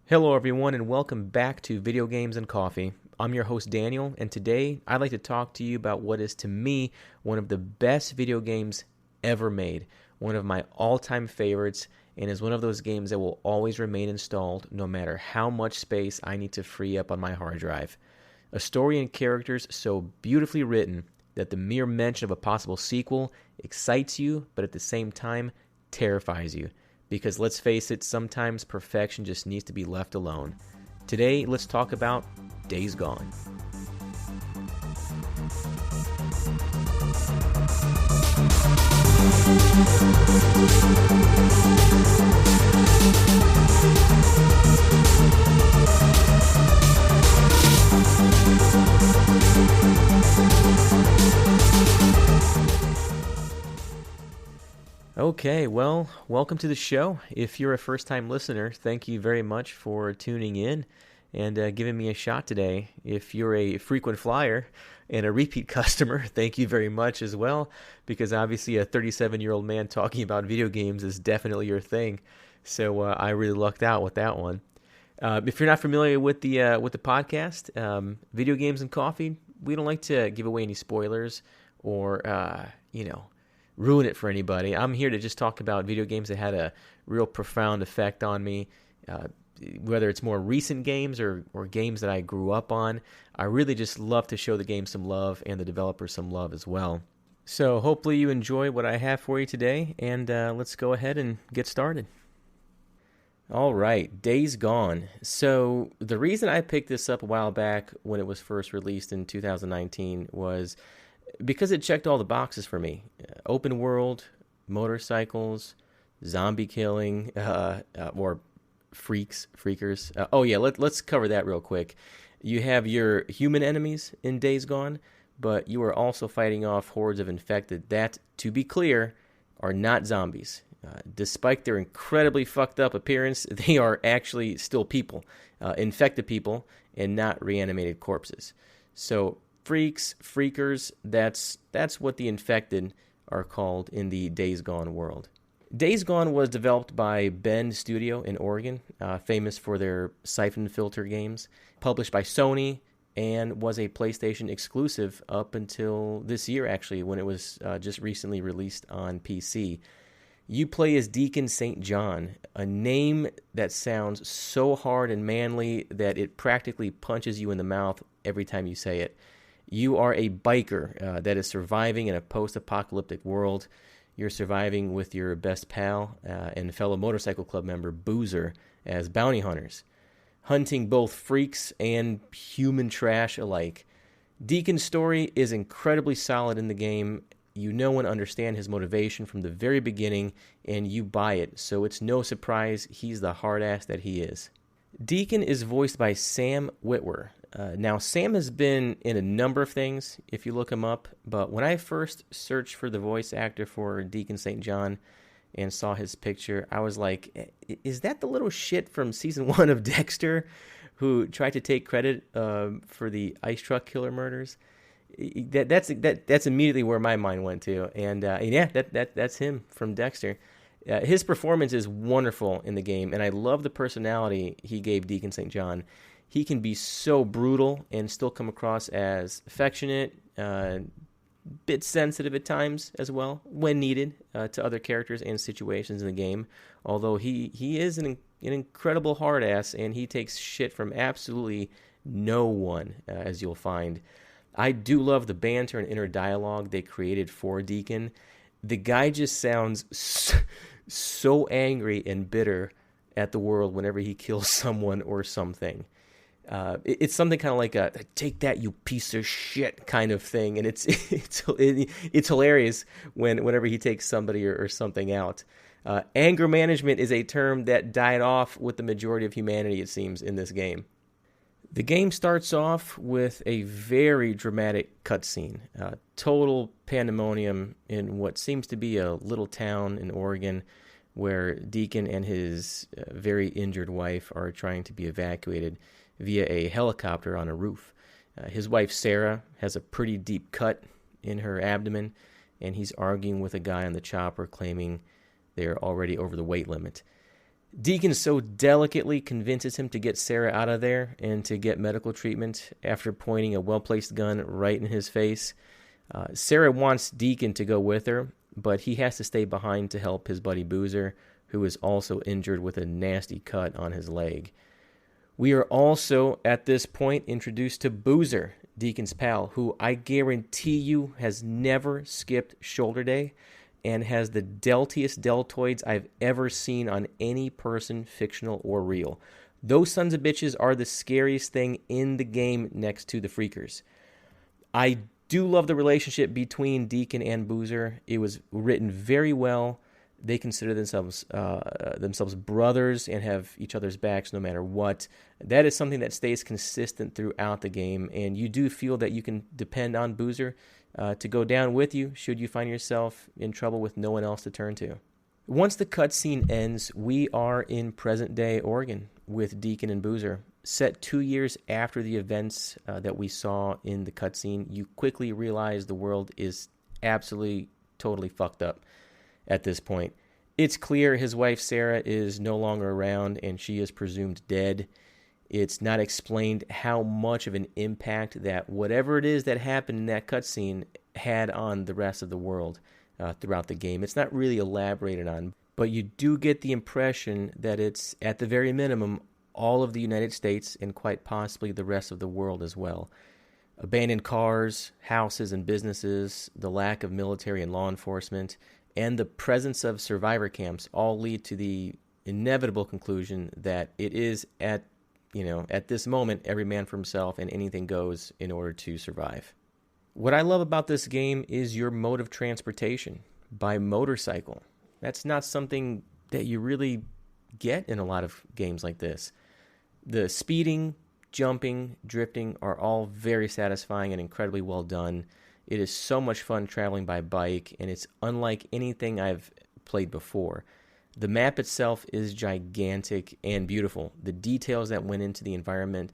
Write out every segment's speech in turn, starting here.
Hello, everyone, and welcome back to Video Games and Coffee. I'm your host, Daniel, and today I'd like to talk to you about what is, to me, one of the best video games ever made, one of my all-time favorites, and is one of those games that will always remain installed no matter how much space I need to free up on my hard drive. A story and characters so beautifully written that the mere mention of a possible sequel excites you, but at the same time, terrifies you. Because let's face it, sometimes perfection just needs to be left alone. Today, let's talk about Days Gone. Okay, well, welcome to the show. If you're a first-time listener, thank you very much for tuning in and giving me a shot today. If you're a frequent flyer and a repeat customer, thank you very much as well, because obviously a 37-year-old man talking about video games is definitely your thing. So I really lucked out with that one. If you're not familiar with the podcast, Video Games and Coffee, we don't like to give away any spoilers or ruin it for anybody. I'm here to just talk about video games that had a real profound effect on me, whether it's more recent games or games that I grew up on. I really just love to show the game some love and the developers some love as well. So hopefully you enjoy what I have for you today, and let's go ahead and get started. All right, Days Gone. So the reason I picked this up a while back when it was first released in 2019 was because it checked all the boxes for me. Open world, motorcycles, zombie killing, or freakers. Let's cover that real quick. You have your human enemies in Days Gone, but you are also fighting off hordes of infected that, to be clear, are not zombies. Despite their incredibly fucked up appearance, they are actually still people, infected people, and not reanimated corpses. So freakers, that's what the infected are called in the Days Gone world. Days Gone was developed by Bend Studio in Oregon, famous for their Siphon Filter games, published by Sony, and was a PlayStation exclusive up until this year, actually, when it was just recently released on PC. You play as Deacon St. John, a name that sounds so hard and manly that it practically punches you in the mouth every time you say it. You are a biker that is surviving in a post-apocalyptic world. You're surviving with your best pal and fellow motorcycle club member, Boozer, as bounty hunters, hunting both freaks and human trash alike. Deacon's story is incredibly solid in the game. You know and understand his motivation from the very beginning, and you buy it, so it's no surprise he's the hard-ass that he is. Deacon is voiced by Sam Witwer. Now, Sam has been in a number of things, if you look him up, but when I first searched for the voice actor for Deacon St. John and saw his picture, I was like, is that the little shit from Season 1 of Dexter who tried to take credit for the ice truck killer murders? That's immediately where my mind went to, and that's him from Dexter. His performance is wonderful in the game, and I love the personality he gave Deacon St. John. He can be so brutal and still come across as affectionate, bit sensitive at times as well, when needed, to other characters and situations in the game. Although he is an incredible hard ass, and he takes shit from absolutely no one, as you'll find. I do love the banter and inner dialogue they created for Deacon. The guy just sounds so angry and bitter at the world whenever he kills someone or something. It's something kind of like a "take that, you piece of shit" kind of thing, and it's hilarious whenever he takes somebody or something out. Anger management is a term that died off with the majority of humanity, it seems, in this game. The game starts off with a very dramatic cutscene. Total pandemonium in what seems to be a little town in Oregon where Deacon and his very injured wife are trying to be evacuated via a helicopter on a roof. His wife, Sarah, has a pretty deep cut in her abdomen, and he's arguing with a guy on the chopper claiming they're already over the weight limit. Deacon so delicately convinces him to get Sarah out of there and to get medical treatment after pointing a well-placed gun right in his face. Sarah wants Deacon to go with her, but he has to stay behind to help his buddy Boozer, who is also injured with a nasty cut on his leg. We are also, at this point, introduced to Boozer, Deacon's pal, who I guarantee you has never skipped shoulder day and has the deltiest deltoids I've ever seen on any person, fictional or real. Those sons of bitches are the scariest thing in the game next to the freakers. I do love the relationship between Deacon and Boozer. It was written very well. They consider themselves brothers and have each other's backs no matter what. That is something that stays consistent throughout the game, and you do feel that you can depend on Boozer to go down with you should you find yourself in trouble with no one else to turn to. Once the cutscene ends, we are in present-day Oregon with Deacon and Boozer. Set 2 years after the events that we saw in the cutscene, you quickly realize the world is absolutely, totally fucked up at this point. It's clear his wife Sarah is no longer around and she is presumed dead. It's not explained how much of an impact that whatever it is that happened in that cutscene had on the rest of the world throughout the game. It's not really elaborated on, but you do get the impression that it's, at the very minimum, all of the United States and quite possibly the rest of the world as well. Abandoned cars, houses, and businesses, the lack of military and law enforcement, and the presence of survivor camps all lead to the inevitable conclusion that it is at this moment, every man for himself and anything goes in order to survive. What I love about this game is your mode of transportation by motorcycle. That's not something that you really get in a lot of games like this. The speeding, jumping, drifting are all very satisfying and incredibly well done. It is so much fun traveling by bike, and it's unlike anything I've played before. The map itself is gigantic and beautiful. The details that went into the environment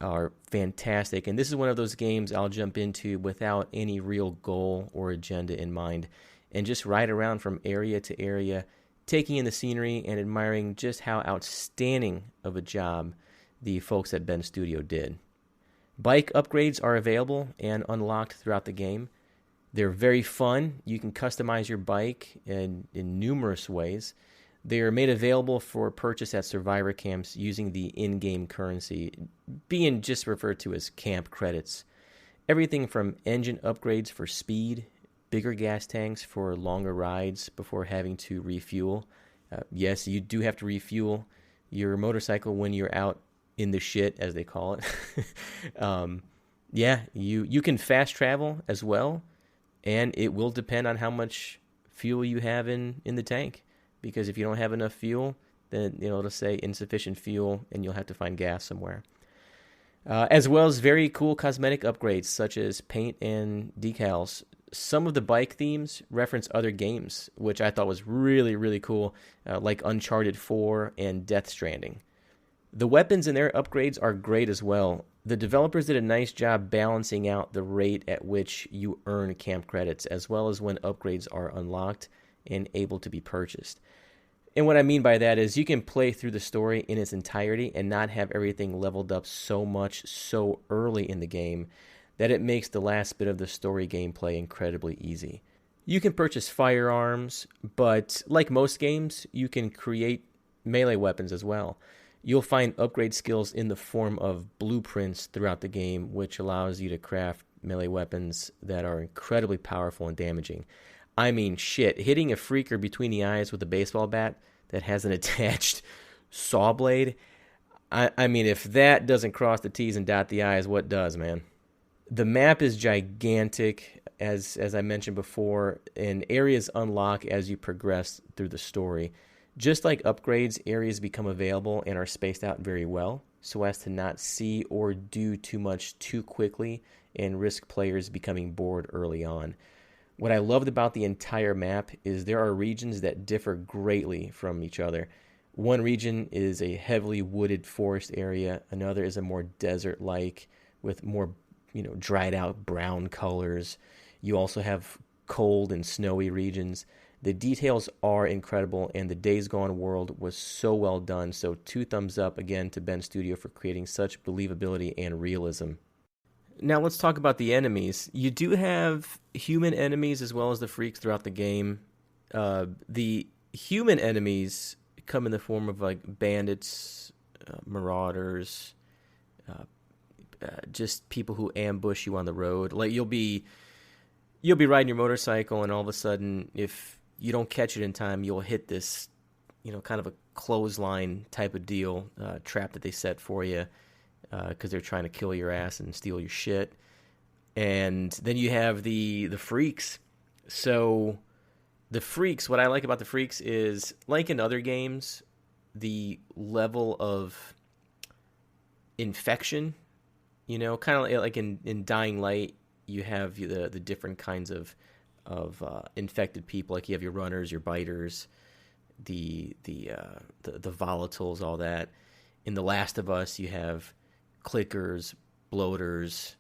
are fantastic, and this is one of those games I'll jump into without any real goal or agenda in mind, and just ride around from area to area, taking in the scenery and admiring just how outstanding of a job the folks at Ben Studio did. Bike upgrades are available and unlocked throughout the game. They're very fun. You can customize your bike in numerous ways. They are made available for purchase at survivor camps using the in-game currency, being just referred to as camp credits. Everything from engine upgrades for speed, bigger gas tanks for longer rides before having to refuel. Yes, you do have to refuel your motorcycle when you're out in the shit, as they call it. You can fast travel as well, and it will depend on how much fuel you have in the tank. Because if you don't have enough fuel, then it'll say insufficient fuel, and you'll have to find gas somewhere. As well as very cool cosmetic upgrades, such as paint and decals. Some of the bike themes reference other games, which I thought was really, really cool, like Uncharted 4 and Death Stranding. The weapons and their upgrades are great as well. The developers did a nice job balancing out the rate at which you earn camp credits, as well as when upgrades are unlocked and able to be purchased. And what I mean by that is you can play through the story in its entirety and not have everything leveled up so much so early in the game that it makes the last bit of the story gameplay incredibly easy. You can purchase firearms, but like most games, you can create melee weapons as well. You'll find upgrade skills in the form of blueprints throughout the game, which allows you to craft melee weapons that are incredibly powerful and damaging. I mean, shit, hitting a freaker between the eyes with a baseball bat that has an attached saw blade, I mean, if that doesn't cross the T's and dot the I's, what does, man? The map is gigantic, as I mentioned before, and areas unlock as you progress through the story. Just like upgrades, areas become available and are spaced out very well, so as to not see or do too much too quickly and risk players becoming bored early on. What I loved about the entire map is there are regions that differ greatly from each other. One region is a heavily wooded forest area. Another is a more desert-like with more, dried out brown colors. You also have cold and snowy regions. The details are incredible, and the Days Gone world was so well done. So 2 thumbs up again to Ben Studio for creating such believability and realism. Now let's talk about the enemies. You do have human enemies as well as the freaks throughout the game. The human enemies come in the form of like bandits, marauders, just people who ambush you on the road. Like you'll be riding your motorcycle, and all of a sudden, if you don't catch it in time, you'll hit this, kind of a clothesline type of deal, trap that they set for you, because they're trying to kill your ass and steal your shit. And then you have the freaks. So the freaks, what I like about the freaks is, like in other games, the level of infection, kind of like in Dying Light, you have the different kinds of infected people. Like you have your runners, your biters, the volatiles, all that. In The Last of Us, you have clickers, bloaters,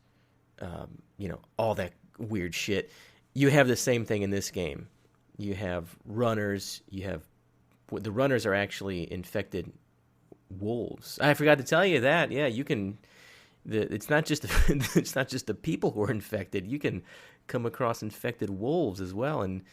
all that weird shit. You have the same thing in this game. You have runners. The runners are actually infected wolves. I forgot to tell you that. Yeah, you can. It's not just the people who are infected. You can come across infected wolves as well, and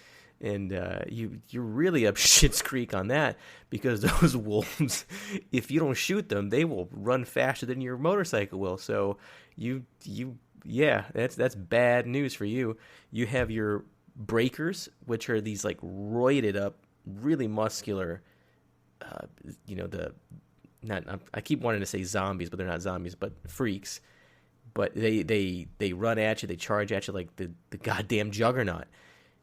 you're really up shit's creek on that, because those wolves, if you don't shoot them, they will run faster than your motorcycle will. So that's bad news for you. You have your breakers, which are these like roided up, really muscular, I keep wanting to say zombies, but they're not zombies, but freaks. But they run at you, they charge at you like the goddamn juggernaut.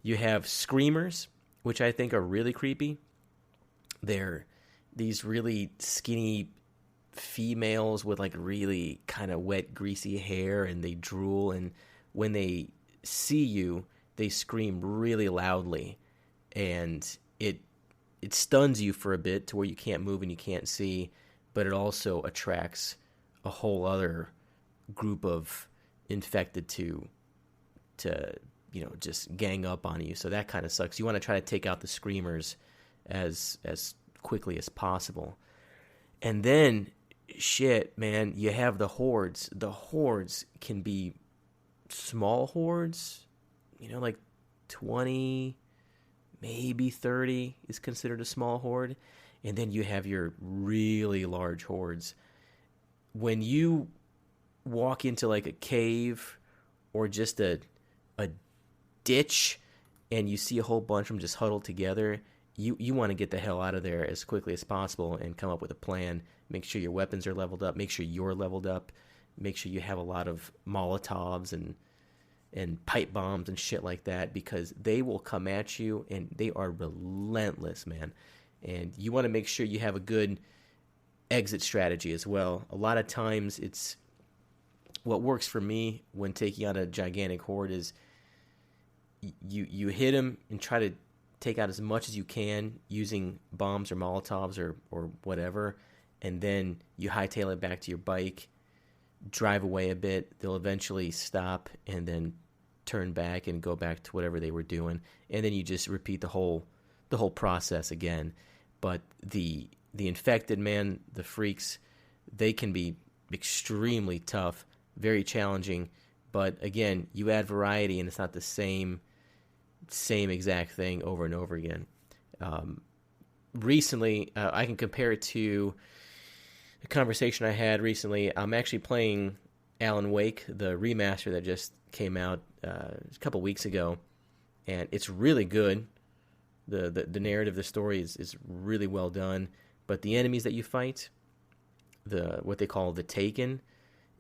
You have screamers, which I think are really creepy. They're these really skinny females with like really kind of wet, greasy hair, and they drool, and when they see you, they scream really loudly, and it stuns you for a bit to where you can't move and you can't see, but it also attracts a whole other group of infected to just gang up on you. So that kind of sucks. You want to try to take out the screamers as quickly as possible. And then, shit, man, you have the hordes. The hordes can be small hordes, like 20, maybe 30 is considered a small horde. And then you have your really large hordes. When you walk into like a cave or just a ditch and you see a whole bunch of them just huddled together, you want to get the hell out of there as quickly as possible and come up with a plan. Make sure your weapons are leveled up. Make sure you're leveled up. Make sure you have a lot of Molotovs and pipe bombs and shit like that, because they will come at you and they are relentless, man. And you want to make sure you have a good exit strategy as well. A lot of times it's what works for me when taking on a gigantic horde is you hit them and try to take out as much as you can using bombs or Molotovs or whatever, and then you hightail it back to your bike, drive away a bit. They'll eventually stop and then turn back and go back to whatever they were doing, and then you just repeat the whole process again. But the infected, man, the freaks, they can be extremely tough, very challenging. But again, you add variety, and it's not the same exact thing over and over again. Recently, I can compare it to a conversation I had recently. I'm actually playing Alan Wake, the remaster that just came out a couple weeks ago, and it's really good. The narrative, the story is really well done, but the enemies that you fight, what they call the Taken,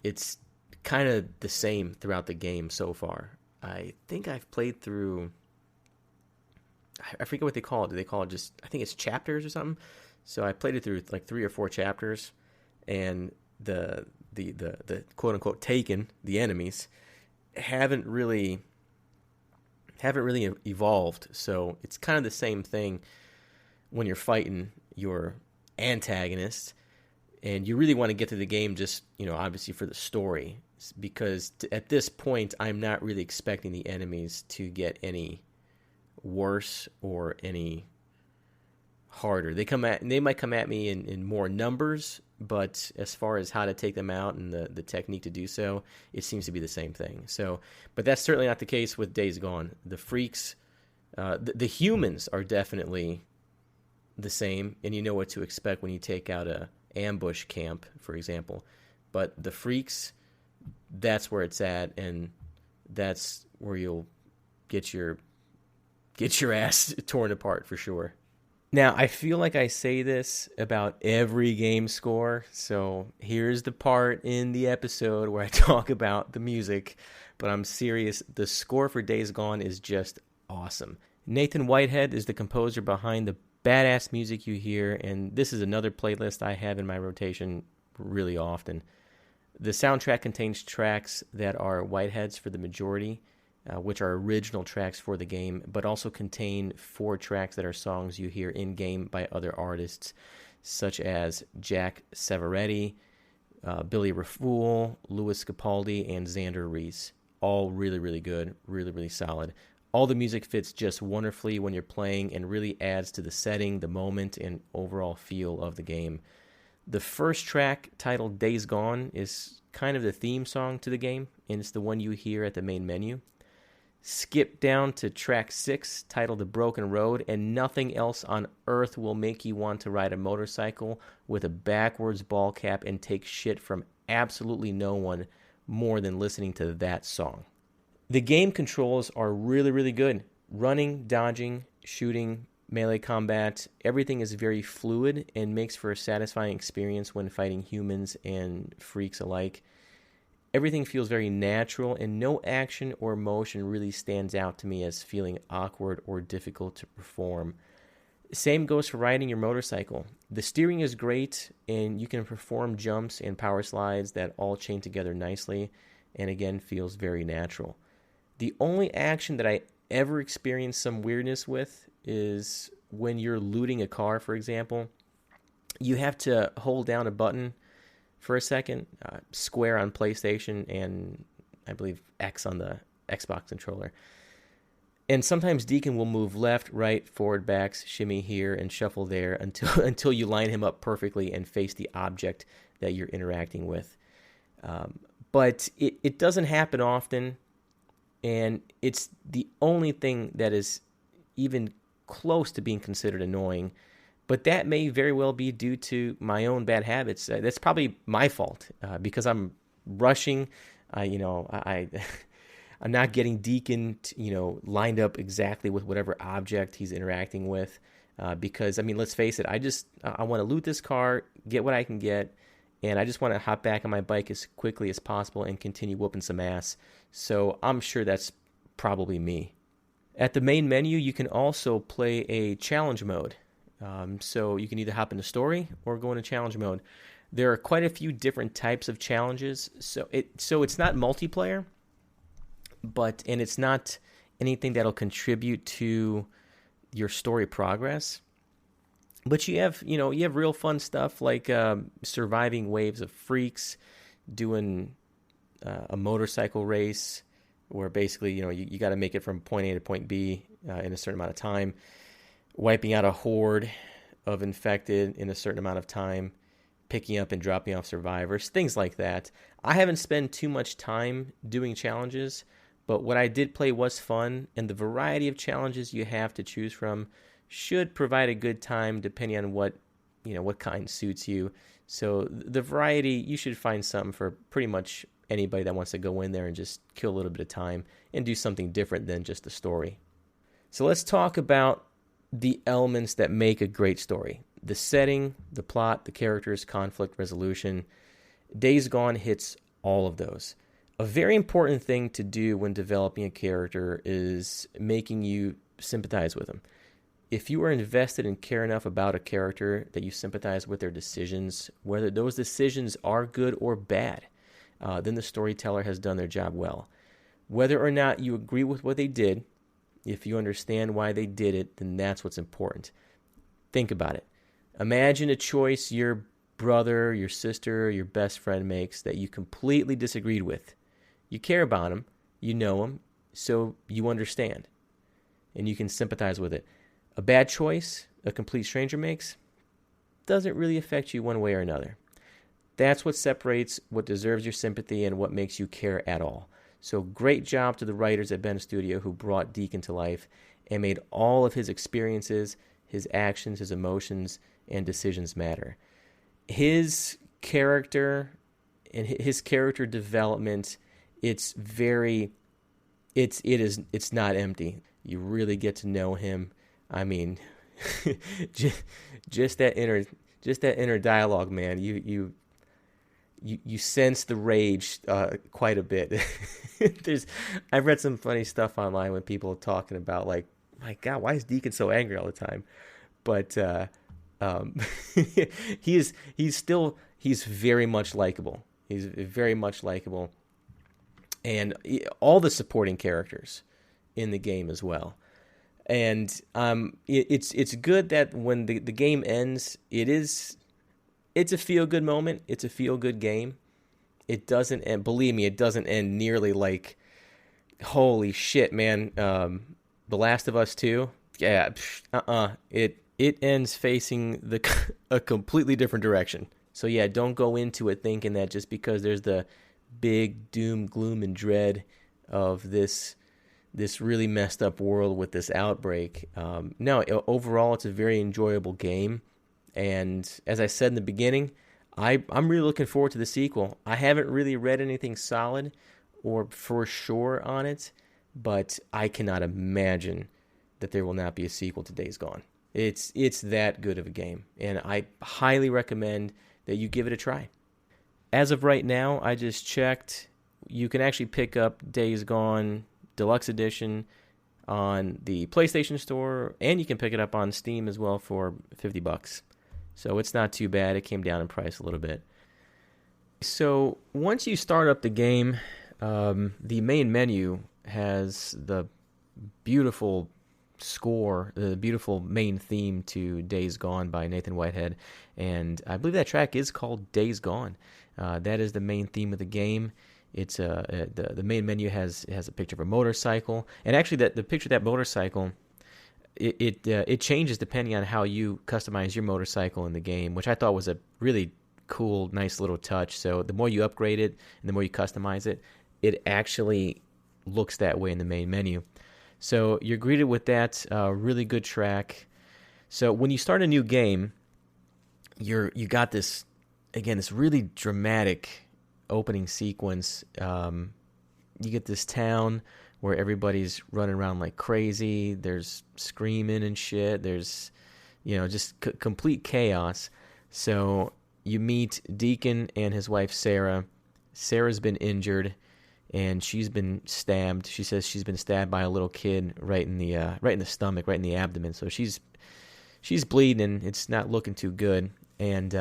it's kind of the same throughout the game so far. I think I've played through, I forget what they call it. Do they call it just, I think it's chapters or something? So I played it through like 3 or 4 chapters, and the quote unquote Taken, the enemies, haven't really evolved. So it's kind of the same thing when you're fighting your antagonist, and you really want to get to the game just, obviously for the story, because at this point I'm not really expecting the enemies to get any worse or any harder. They might come at me in more numbers, but as far as how to take them out and the technique to do so, it seems to be the same thing. So, but that's certainly not the case with Days Gone. The freaks, the humans are definitely the same, and you know what to expect when you take out a ambush camp, for example. But the freaks, that's where it's at, and that's where you'll get your ass torn apart for sure. Now, I feel like I say this about every game score, so here's the part in the episode where I talk about the music, but I'm serious. The score for Days Gone is just awesome. Nathan Whitehead is the composer behind the badass music you hear, and this is another playlist I have in my rotation really often. The soundtrack contains tracks that are Whitehead's for the majority, which are original tracks for the game, but also contain 4 tracks that are songs you hear in-game by other artists, such as Jack Savoretti, Billy Rafool, Louis Capaldi, and Xander Reese. All really, really good, really, really solid. All the music fits just wonderfully when you're playing and really adds to the setting, the moment, and overall feel of the game. The first track, titled Days Gone, is kind of the theme song to the game, and it's the one you hear at the main menu. Skip down to track 6, titled The Broken Road, and nothing else on earth will make you want to ride a motorcycle with a backwards ball cap and take shit from absolutely no one more than listening to that song. The game controls are really, really good. Running, dodging, shooting, melee combat, everything is very fluid and makes for a satisfying experience when fighting humans and freaks alike. Everything feels very natural, and no action or motion really stands out to me as feeling awkward or difficult to perform. Same goes for riding your motorcycle. The steering is great, and you can perform jumps and power slides that all chain together nicely, and again, feels very natural. The only action that I ever experienced some weirdness with is when you're looting a car, for example. You have to hold down a button for a second, square on PlayStation, and I believe X on the Xbox controller. And sometimes Deacon will move left, right, forward, backs, shimmy here, and shuffle there until you line him up perfectly and face the object that you're interacting with. But it doesn't happen often, and it's the only thing that is even close to being considered annoying. But that may very well be due to my own bad habits. That's probably my fault because I'm rushing. I'm not getting Deacon, lined up exactly with whatever object he's interacting with. Because let's face it, I want to loot this car, get what I can get, and I just want to hop back on my bike as quickly as possible and continue whooping some ass. So I'm sure that's probably me. At the main menu, you can also play a challenge mode. So you can either hop into story or go into challenge mode. There are quite a few different types of challenges. So it's not multiplayer, and it's not anything that'll contribute to your story progress. But you have real fun stuff like surviving waves of freaks, doing a motorcycle race where basically you got to make it from point A to point B in a certain amount of time. Wiping out a horde of infected in a certain amount of time, picking up and dropping off survivors, things like that. I haven't spent too much time doing challenges, but what I did play was fun, and the variety of challenges you have to choose from should provide a good time depending on what kind suits you. So the variety, you should find something for pretty much anybody that wants to go in there and just kill a little bit of time and do something different than just the story. So let's talk about the elements that make a great story. The setting, the plot, the characters, conflict resolution. Days Gone hits all of those. A very important thing to do when developing a character is making you sympathize with them. If you are invested and care enough about a character that you sympathize with their decisions, whether those decisions are good or bad, then the storyteller has done their job well. Whether or not you agree with what they did, if you understand why they did it, then that's what's important. Think about it. Imagine a choice your brother, your sister, your best friend makes that you completely disagreed with. You care about them, you know them, so you understand. and you can sympathize with it. A bad choice a complete stranger makes doesn't really affect you one way or another. That's what separates what deserves your sympathy and what makes you care at all. So great job to the writers at Bend Studio who brought Deacon to life and made all of his experiences, his actions, his emotions, and decisions matter. His character and his character development, it's not empty. You really get to know him. I mean, just that inner dialogue, man. You sense the rage quite a bit. I've read some funny stuff online when people are talking about, like, my God, why is Deacon so angry all the time? But he's very much likable. He's very much likable, and all the supporting characters in the game as well. And it's good that when the game ends, it's a feel-good moment. It's a feel-good game. It doesn't end, believe me, it doesn't end nearly like, holy shit, man, The Last of Us 2? Yeah, It ends facing a completely different direction. So yeah, don't go into it thinking that just because there's the big doom, gloom, and dread of this really messed up world with this outbreak. No, overall, it's a very enjoyable game. And as I said in the beginning, I'm really looking forward to the sequel. I haven't really read anything solid or for sure on it, but I cannot imagine that there will not be a sequel to Days Gone. It's that good of a game, and I highly recommend that you give it a try. As of right now, I just checked. You can actually pick up Days Gone Deluxe Edition on the PlayStation Store, and you can pick it up on Steam as well for $50. So it's not too bad. It came down in price a little bit. So once you start up the game, the main menu has the beautiful score, the beautiful main theme to Days Gone by Nathan Whitehead, and I believe that track is called Days Gone. That is the main theme of the game. It's the main menu has a picture of a motorcycle, and actually the picture of that motorcycle, it changes depending on how you customize your motorcycle in the game, which I thought was a really cool, nice little touch. So the more you upgrade it and the more you customize it, it actually looks that way in the main menu. So you're greeted with that really good track. So when you start a new game, you got this really dramatic opening sequence. You get this town where everybody's running around like crazy. There's screaming and shit. There's, just complete chaos. So you meet Deacon and his wife Sarah. Sarah's been injured, and she's been stabbed. She says she's been stabbed by a little kid right in the stomach, right in the abdomen. So she's bleeding, and it's not looking too good. And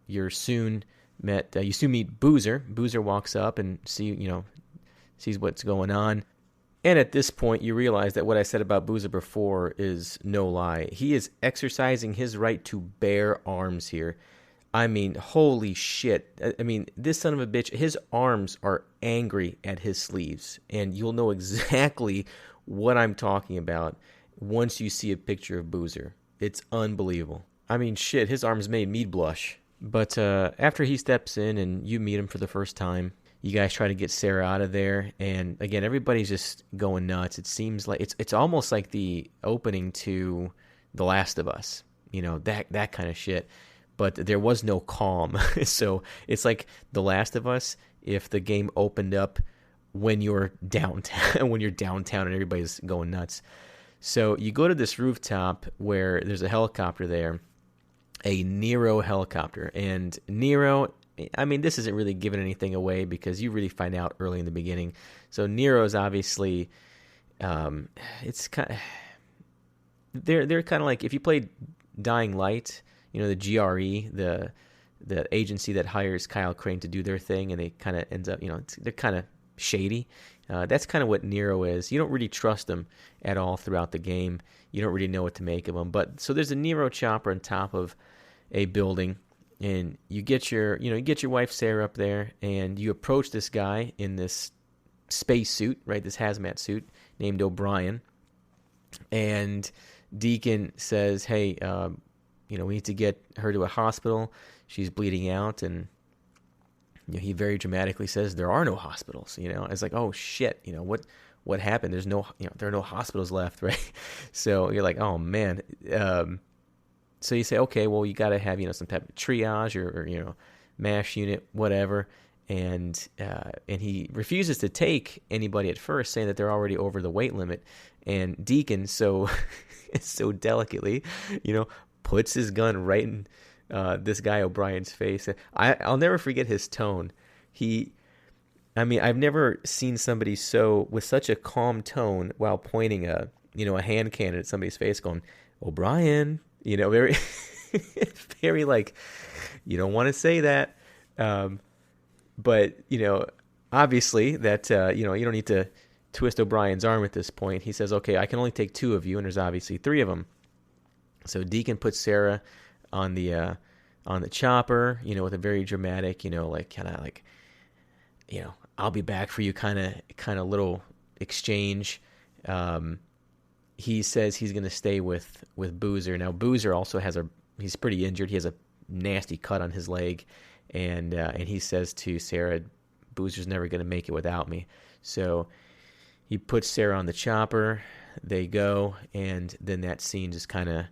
you soon meet Boozer. Boozer walks up and sees what's going on. And at this point, you realize that what I said about Boozer before is no lie. He is exercising his right to bear arms here. I mean, holy shit. I mean, this son of a bitch, his arms are angry at his sleeves. And you'll know exactly what I'm talking about once you see a picture of Boozer. It's unbelievable. I mean, shit, his arms made me blush. But after he steps in and you meet him for the first time, you guys try to get Sarah out of there. And again, everybody's just going nuts. It seems like it's almost like the opening to The Last of Us. That kind of shit. But there was no calm. So it's like The Last of Us if the game opened up when you're downtown, and everybody's going nuts. So you go to this rooftop where there's a helicopter there, a Nero helicopter. And Nero, I mean, this isn't really giving anything away because you really find out early in the beginning. So Nero is obviously, it's kind of, they're kind of like, if you played Dying Light, the GRE, the agency that hires Kyle Crane to do their thing, and they kind of ends up, they're kind of shady. That's kind of what Nero is. You don't really trust them at all throughout the game. You don't really know what to make of them. But so there's a Nero chopper on top of a building, and you get your wife Sarah up there, and you approach this guy in this space suit, right? This hazmat suit named O'Brien. And Deacon says, hey, we need to get her to a hospital. She's bleeding out. And he very dramatically says there are no hospitals. It's like, oh shit, what happened? There's no, there are no hospitals left, right? So you're like, oh man. So you say, okay, well, you got to have some type of triage or MASH unit, whatever. And he refuses to take anybody at first, saying that they're already over the weight limit. And Deacon so delicately, puts his gun right in this guy O'Brien's face. I'll never forget his tone. I've never seen somebody with such a calm tone while pointing a hand cannon at somebody's face, going, O'Brien, very, very like, you don't want to say that. But, obviously that, you don't need to twist O'Brien's arm at this point. He says, okay, I can only take 2 of you, and there's obviously 3 of them. So Deacon puts Sarah on the chopper, with a very dramatic, I'll be back for you kind of little exchange. He says he's going to stay with Boozer. Now, Boozer also he's pretty injured. He has a nasty cut on his leg. And he says to Sarah, Boozer's never going to make it without me. So he puts Sarah on the chopper. They go, and then that scene just kind of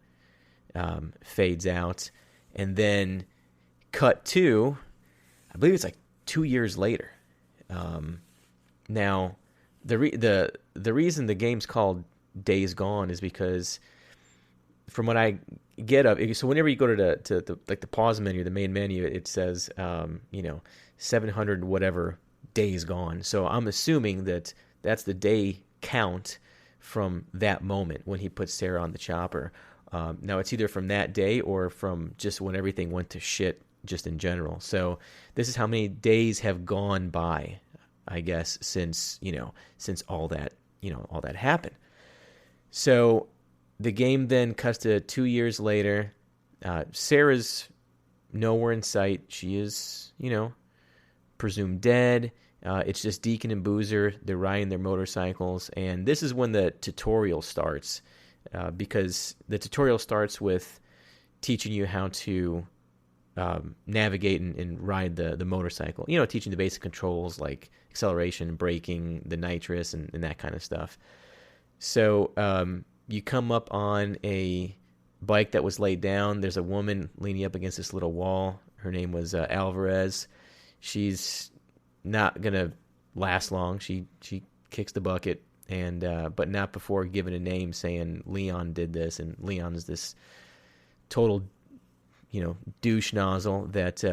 fades out. And then cut to, I believe it's like 2 years later. Now, the reason the game's called Days Gone is because, from what I get up, so whenever you go to the pause menu, the main menu, it says 700 whatever days gone. So I'm assuming that that's the day count from that moment when he put Sarah on the chopper. Now it's either from that day or from just when everything went to shit just in general. So this is how many days have gone by, I guess, since all that happened. So the game then cuts to 2 years later. Sarah's nowhere in sight. She is, presumed dead. It's just Deacon and Boozer. They're riding their motorcycles. And this is when the tutorial starts, because the tutorial starts with teaching you how to navigate and ride the motorcycle. Teaching the basic controls like acceleration, braking, the nitrous, and that kind of stuff. So you come up on a bike that was laid down. There's a woman leaning up against this little wall. Her name was Alvarez. She's not gonna last long. She kicks the bucket, and but not before giving a name, saying Leon did this, and Leon is this total, douche nozzle that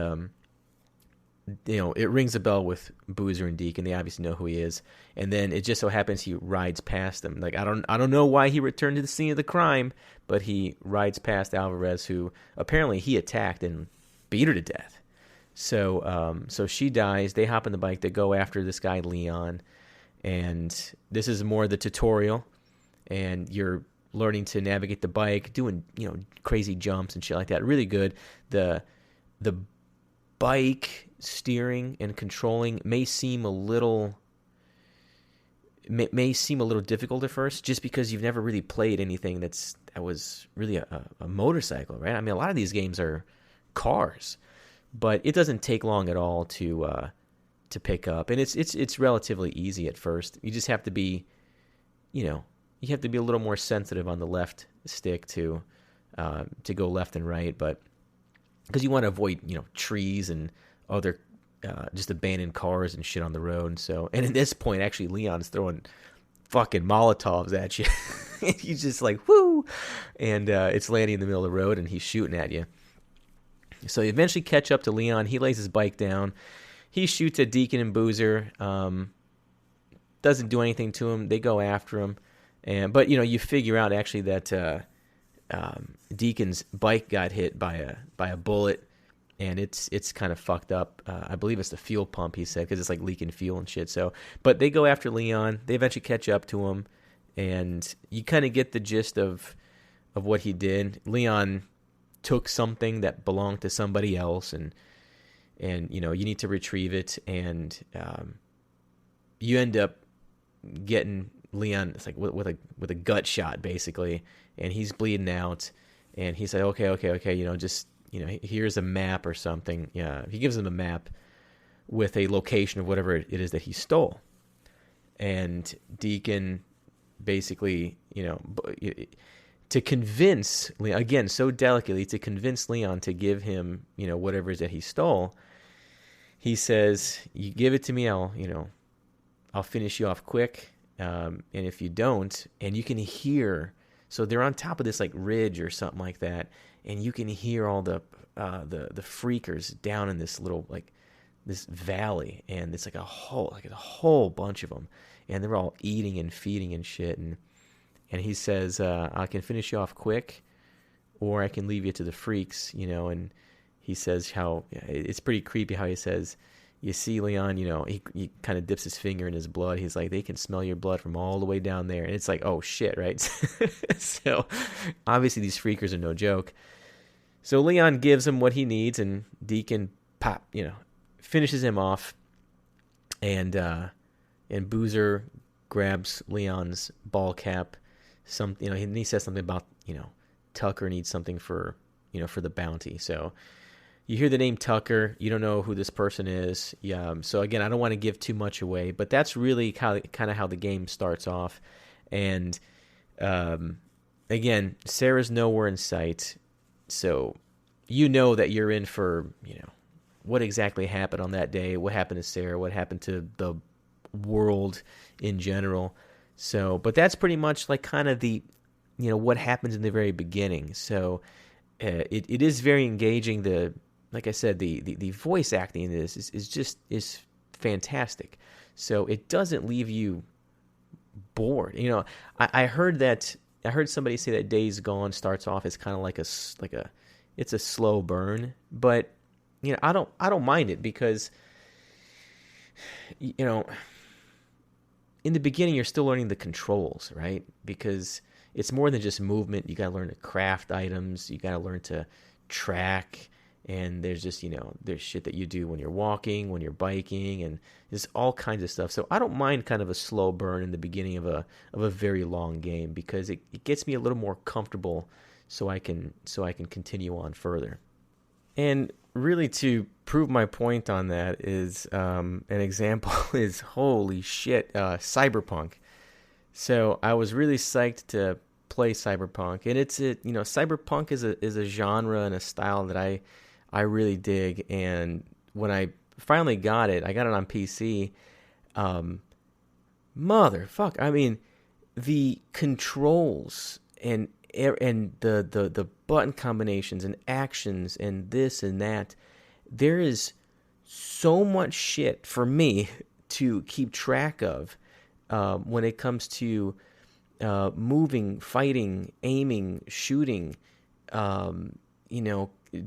it rings a bell with Boozer and Deacon. They obviously know who he is. And then it just so happens he rides past them. Like, I don't know why he returned to the scene of the crime, but he rides past Alvarez, who apparently he attacked and beat her to death. So she dies. They hop on the bike. They go after this guy, Leon. And this is more the tutorial. And you're learning to navigate the bike, doing, crazy jumps and shit like that. Really good. The bike steering and controlling may seem a little difficult at first, just because you've never really played anything that was really a motorcycle, right? I mean, a lot of these games are cars, but it doesn't take long at all to pick up, and it's relatively easy at first. You just have to be, you have to be a little more sensitive on the left stick to go left and right, but because you want to avoid, trees and other just abandoned cars and shit on the road. And at this point, actually, Leon's throwing fucking Molotovs at you. And he's just like, whoo! And it's landing in the middle of the road, and he's shooting at you. So you eventually catch up to Leon. He lays his bike down. He shoots at Deacon and Boozer. Doesn't do anything to him. They go after him. But you figure out actually that Deacon's bike got hit by a bullet, and it's kind of fucked up. I believe it's the fuel pump, he said, because it's like leaking fuel and shit. So, but they go after Leon. They eventually catch up to him, and you kind of get the gist of what he did. Leon took something that belonged to somebody else, and you need to retrieve it, and you end up getting Leon, it's like with a gut shot basically, and he's bleeding out, and he's like, okay, just here's a map or something. Yeah, he gives him a map with a location of whatever it is that he stole, and Deacon basically, to convince Leon, again, so delicately, to convince Leon to give him, whatever it is that he stole, he says, you give it to me, I'll finish you off quick. And if you don't, and you can hear, so they're on top of this like ridge or something like that, and you can hear all the freakers down in this little like this valley, and it's like a whole bunch of them, and they're all eating and feeding and shit, and he says, I can finish you off quick, or I can leave you to the freaks, and he says how it's pretty creepy how he says, you see, Leon, he kind of dips his finger in his blood. He's like, they can smell your blood from all the way down there. And it's like, oh, shit, right? So, obviously, these freakers are no joke. So, Leon gives him what he needs, and Deacon, finishes him off. And Boozer grabs Leon's ball cap. And he says something about, Tucker needs something for the bounty. So, you hear the name Tucker, you don't know who this person is. Yeah, so again, I don't want to give too much away, but that's really kind of how the game starts off. And again, Sarah's nowhere in sight, so you know that you're in for, what exactly happened on that day, what happened to Sarah, what happened to the world in general. So, but that's pretty much like kind of the, what happens in the very beginning. So it is very engaging. Like I said, the voice acting in this is fantastic. So it doesn't leave you bored. I heard somebody say that Days Gone starts off as kind of like it's a slow burn, but I don't mind it because in the beginning you're still learning the controls, right? Because it's more than just movement. You got to learn to craft items. You got to learn to track. And there's just, there's shit that you do when you're walking, when you're biking, and there's all kinds of stuff. So I don't mind kind of a slow burn in the beginning of a very long game because it gets me a little more comfortable so I can continue on further. And really to prove my point on that is an example is holy shit, Cyberpunk. So I was really psyched to play Cyberpunk, and Cyberpunk is a genre and a style that I really dig, and when I finally got it on PC. Motherfuck! I mean, the controls and the button combinations and actions and this and that. There is so much shit for me to keep track of when it comes to moving, fighting, aiming, shooting.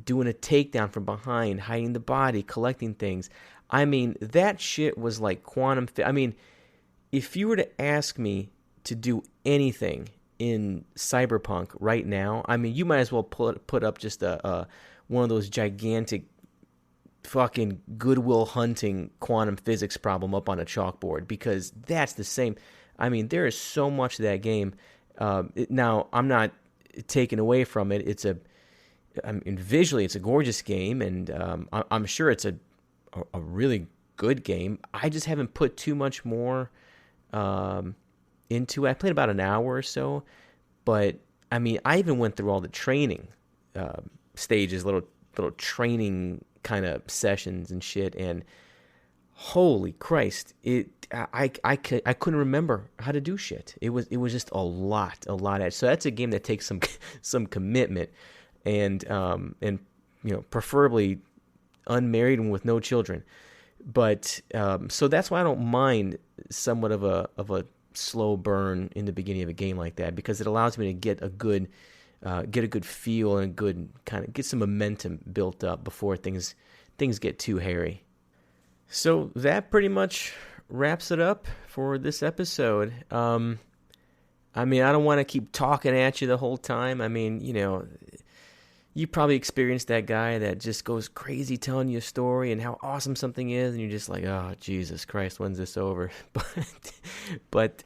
Doing a takedown from behind, hiding the body, collecting things. I mean, that shit was like quantum. I mean, if you were to ask me to do anything in Cyberpunk right now, I mean, you might as well put up just one of those gigantic fucking Goodwill Hunting quantum physics problem up on a chalkboard, because that's the same. I mean, there is so much to that game. Now, I'm not taking away from it. Visually, it's a gorgeous game, and I'm sure it's a really good game. I just haven't put too much more into it. I played about an hour or so, but I mean, I even went through all the training stages, little training kind of sessions and shit, and holy Christ, I couldn't remember how to do shit. It was just a lot. So that's a game that takes some commitment. And preferably unmarried and with no children, but so that's why I don't mind somewhat of a slow burn in the beginning of a game like that, because it allows me to get a good feel and a good kind of get some momentum built up before things get too hairy. So that pretty much wraps it up for this episode. I mean, I don't want to keep talking at you the whole time. I mean, you probably experienced that guy that just goes crazy telling you a story and how awesome something is, and you're just like, oh, Jesus Christ, when's this over? But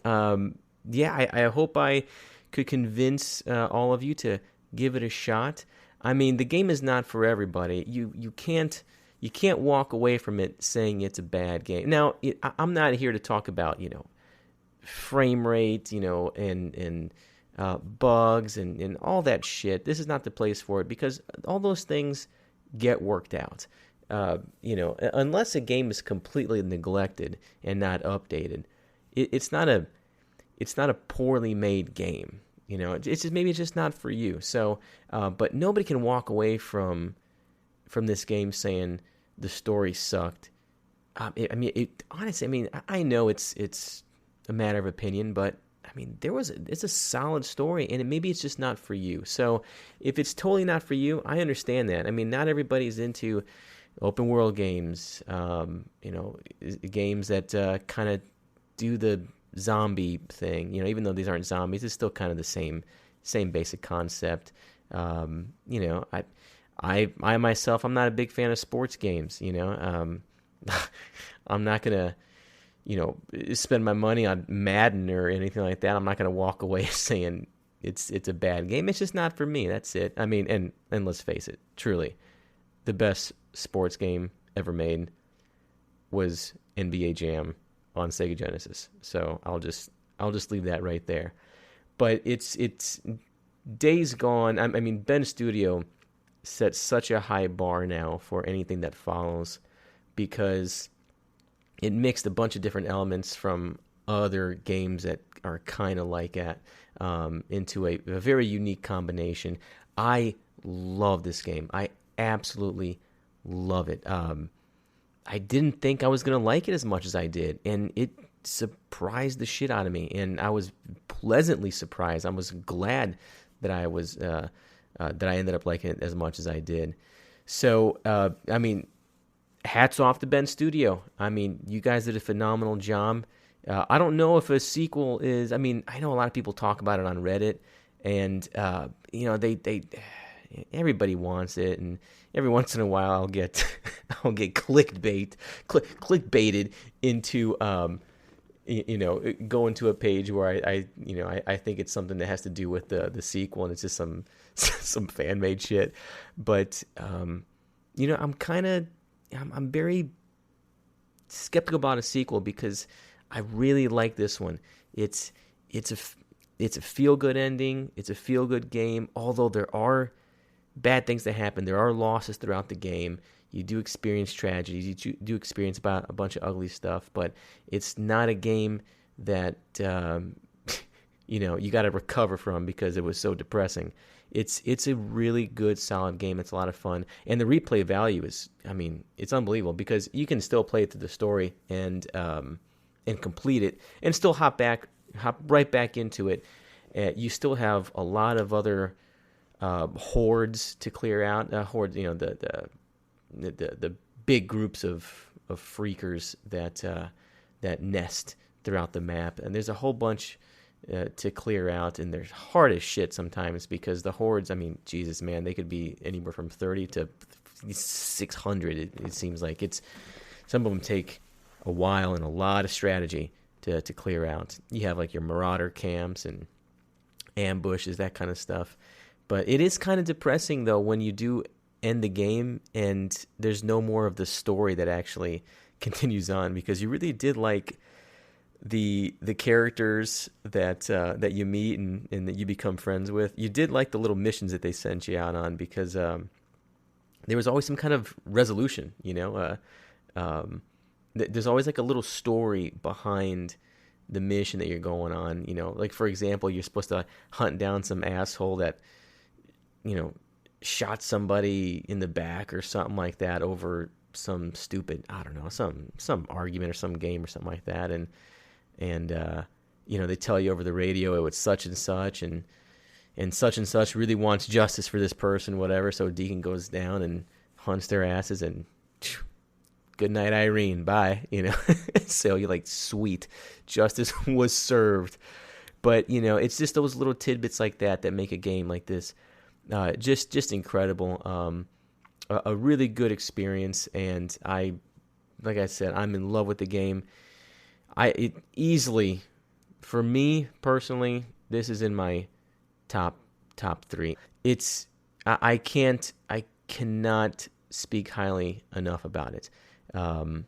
yeah, I hope I could convince all of you to give it a shot. I mean, the game is not for everybody. You can't walk away from it saying it's a bad game. Now, I'm not here to talk about frame rate, and bugs and all that shit. This is not the place for it because all those things get worked out. Unless a game is completely neglected and not updated, it's not a poorly made game. It's just maybe it's just not for you. So, but nobody can walk away from this game saying the story sucked. Honestly, I know it's a matter of opinion, but it's a solid story, and maybe it's just not for you. So, if it's totally not for you, I understand that. Not everybody's into open world games, games that kind of do the zombie thing. Even though these aren't zombies, it's still kind of the same basic concept. I myself, I'm not a big fan of sports games. I'm not gonna spend my money on Madden or anything like that. I'm not gonna walk away saying it's a bad game. It's just not for me. That's it. And let's face it, truly, the best sports game ever made was NBA Jam on Sega Genesis. So I'll just leave that right there. But it's days gone. Ben Studio set such a high bar now for anything that follows because it mixed a bunch of different elements from other games that are kind of like that into a very unique combination. I love this game. I absolutely love it. I didn't think I was going to like it as much as I did, and it surprised the shit out of me, and I was pleasantly surprised. I was glad that I was that I ended up liking it as much as I did. So, hats off to Ben Studio. You guys did a phenomenal job. I don't know if a sequel is. I know a lot of people talk about it on Reddit, and they everybody wants it, and every once in a while I'll get clickbaited into go into a page where I think it's something that has to do with the sequel, and it's just some fan made shit. But I'm very skeptical about a sequel because I really like this one. It's a feel good ending. It's a feel good game. Although there are bad things that happen, there are losses throughout the game. You do experience tragedies. You do experience about a bunch of ugly stuff. But it's not a game that you got to recover from because it was so depressing. It's a really good, solid game. It's a lot of fun, and the replay value is, it's unbelievable because you can still play it through the story and complete it, and still hop right back into it. You still have a lot of other hordes to clear out. Hordes, the big groups of freakers that nest throughout the map, and there's a whole bunch to clear out, and they're hard as shit sometimes because the hordes, Jesus, man, they could be anywhere from 30 to 600. It seems like some of them take a while and a lot of strategy to clear out. You have like your marauder camps and ambushes, that kind of stuff. But it is kind of depressing though when you do end the game and there's no more of the story that actually continues on, because you really did like the characters that you meet and that you become friends with. You did like the little missions that they sent you out on because there was always some kind of resolution, there's always like a little story behind the mission that you're going on. Like for example, you're supposed to hunt down some asshole that shot somebody in the back or something like that over some stupid, I don't know, some argument or some game or something like that, and they tell you over the radio it was such and such and such really wants justice for this person, whatever. So Deacon goes down and hunts their asses, and good night, Irene, bye. So you're like, sweet, justice was served. But it's just those little tidbits like that make a game like this just incredible. A really good experience, and like I said, I'm in love with the game. It easily For me personally, this is in my top 3. I cannot speak highly enough about it. I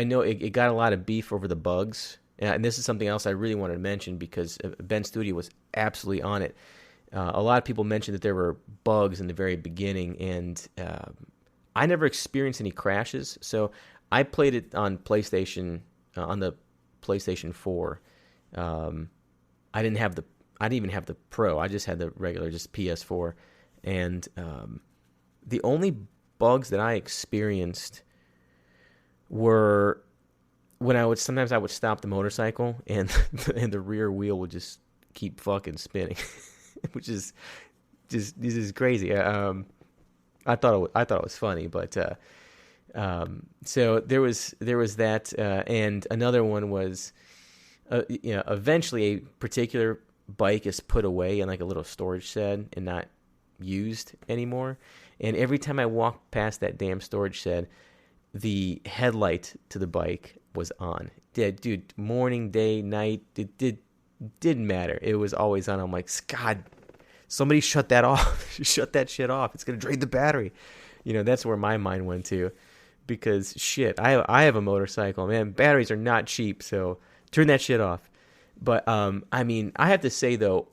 know it got a lot of beef over the bugs, and this is something else I really wanted to mention because Ben Studio was absolutely on it. A lot of people mentioned that there were bugs in the very beginning, and I never experienced any crashes. So I played it on PlayStation, on the PlayStation 4. I didn't even have the Pro. I just had the regular, just PS4. And the only bugs that I experienced were when sometimes I would stop the motorcycle and and the rear wheel would just keep fucking spinning, which is this is crazy. I thought it was funny, but so there was that, and another one was eventually a particular bike is put away in like a little storage shed and not used anymore, and every time I walked past that damn storage shed, the headlight to the bike was on. Dude, morning, day, night, it didn't matter. It was always on. I'm like, God, somebody shut that off. Shut that shit off. It's going to drain the battery. That's where my mind went to, because shit, I have a motorcycle, man. Batteries are not cheap, so turn that shit off. But I have to say though,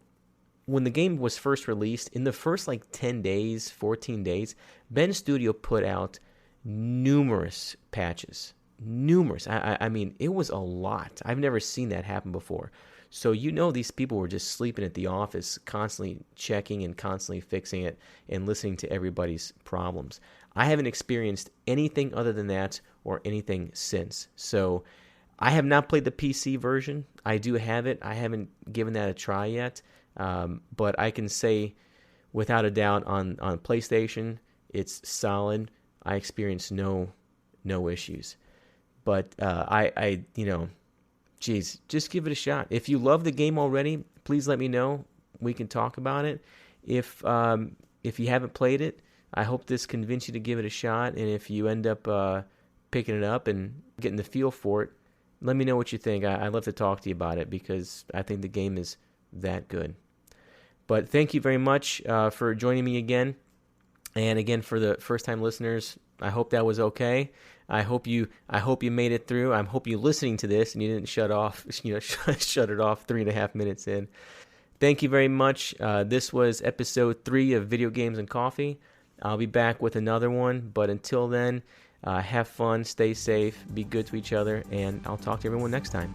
when the game was first released, in the first 10 days, 14 days, Ben Studio put out numerous patches. Numerous. It was a lot. I've never seen that happen before. So these people were just sleeping at the office, constantly checking and constantly fixing it and listening to everybody's problems. I haven't experienced anything other than that or anything since. So I have not played the PC version. I do have it. I haven't given that a try yet. But I can say without a doubt on PlayStation, it's solid. I experienced no issues. But just give it a shot. If you love the game already, please let me know. We can talk about it. If you haven't played it, I hope this convinced you to give it a shot. And if you end up picking it up and getting the feel for it, let me know what you think. I'd love to talk to you about it because I think the game is that good. But thank you very much for joining me again. And again, for the first-time listeners, I hope that was okay. I hope you made it through. I hope you're listening to this and you didn't shut it off 3.5 minutes in. Thank you very much. This was episode 3 of Video Games and Coffee. I'll be back with another one, but until then, have fun, stay safe, be good to each other, and I'll talk to everyone next time.